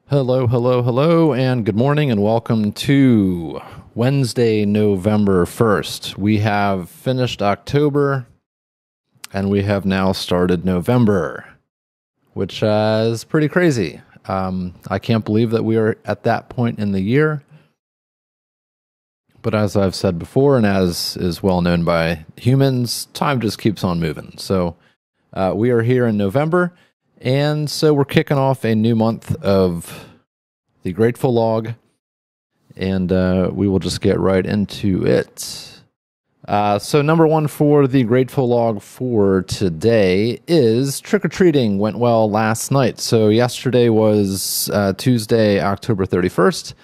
Hello, hello, hello, and good morning, and welcome to Wednesday, November 1st. We have finished October, and we have now started November, which is pretty crazy. I can't believe that we are at that point in the year. But as I've said before, and as is well known by humans, time just keeps on moving. So we are here in November. And so we're kicking off a new month of the Grateful Log, and we will just get right into it. So number one for the Grateful Log for today is trick-or-treating went well last night. So yesterday was Tuesday, October 31st,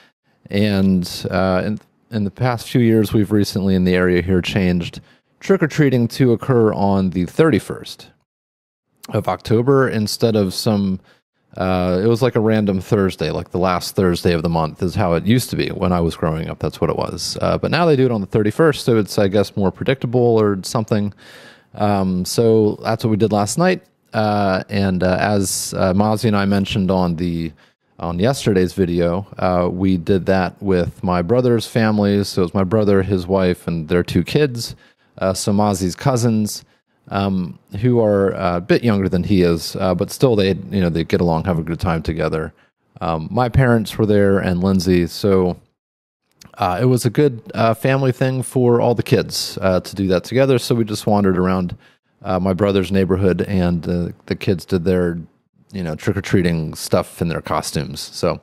and in the past few years, we've recently in the area here changed trick-or-treating to occur on the 31st. Of October instead of it was like a random Thursday, like the last Thursday of the month is how it used to be when I was growing up. That's what it was. But now they do it on the 31st, so it's, I guess, more predictable or something. So that's what we did last night. And as Mozzie and I mentioned on yesterday's video, we did that with my brother's families. So it was my brother, his wife, and their two kids. So Mozzie's cousins. Who are a bit younger than he is, but still they get along, have a good time together. My parents were there and Lindsay, so it was a good family thing for all the kids to do that together. So we just wandered around my brother's neighborhood, and the kids did their trick-or-treating stuff in their costumes. So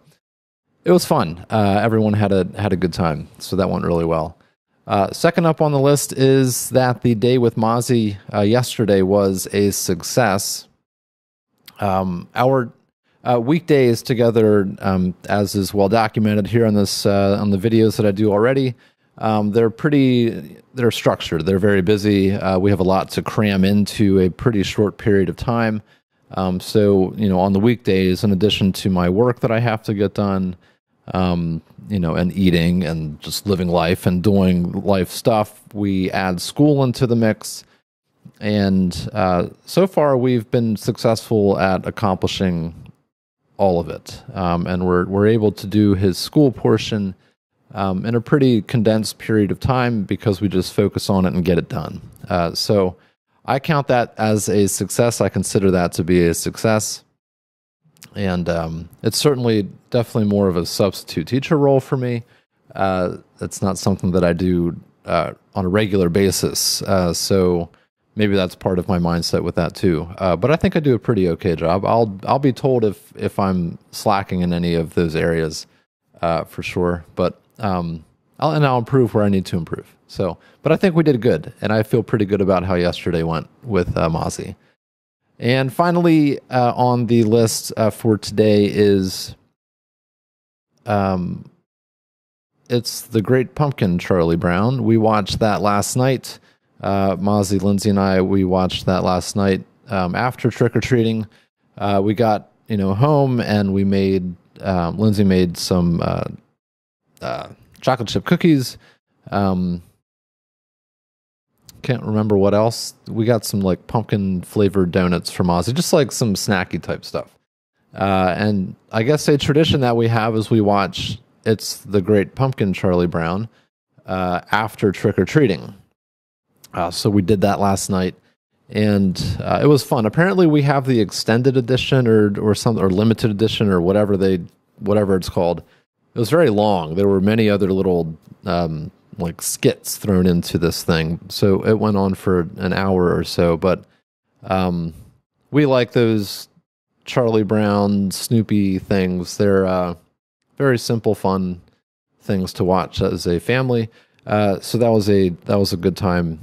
it was fun. Everyone had a good time, so that went really well. Second up on the list is that the day with Mozzie yesterday was a success. Our weekdays together, as is well documented here on this on the videos that I do already, they're structured. They're very busy. We have a lot to cram into a pretty short period of time. So on the weekdays, in addition to my work that I have to get done, and eating and just living life and doing life stuff, we add school into the mix. And so far, we've been successful at accomplishing all of it. And we're able to do his school portion in a pretty condensed period of time because we just focus on it and get it done. So I count that as a success. I consider that to be a success. And it's definitely more of a substitute teacher role for me. It's not something that I do on a regular basis. So maybe that's part of my mindset with that too. But I think I do a pretty okay job. I'll be told if I'm slacking in any of those areas for sure. But I'll improve where I need to improve. But I think we did good, and I feel pretty good about how yesterday went with Mozzie. And finally, on the list for today is it's The Great Pumpkin, Charlie Brown. We watched that last night. Mozzie, Lindsay, and I, we watched that last night after trick-or-treating. We got home, and we made Lindsay made some chocolate chip cookies. Can't remember what else. We got some like pumpkin flavored donuts from Mozzie, just like some snacky type stuff. And I guess a tradition that we have is we watch It's the Great Pumpkin, Charlie Brown after trick-or-treating. So we did that last night, and it was fun. Apparently we have the extended edition or limited edition or whatever it's called. It was very long. There were many other little like skits thrown into this thing. So it went on for an hour or so, but we like those Charlie Brown, Snoopy things. They're very simple, fun things to watch as a family. So that was a good time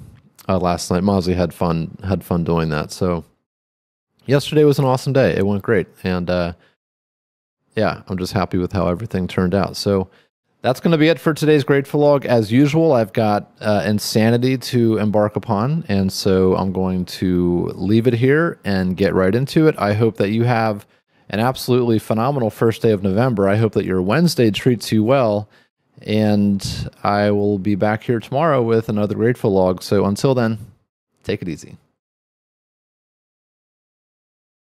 last night. Mozzie had fun doing that. So yesterday was an awesome day. It went great. And yeah, I'm just happy with how everything turned out. So that's going to be it for today's Grateful Log. As usual, I've got insanity to embark upon, and so I'm going to leave it here and get right into it. I hope that you have an absolutely phenomenal first day of November. I hope that your Wednesday treats you well, and I will be back here tomorrow with another Grateful Log. So until then, take it easy.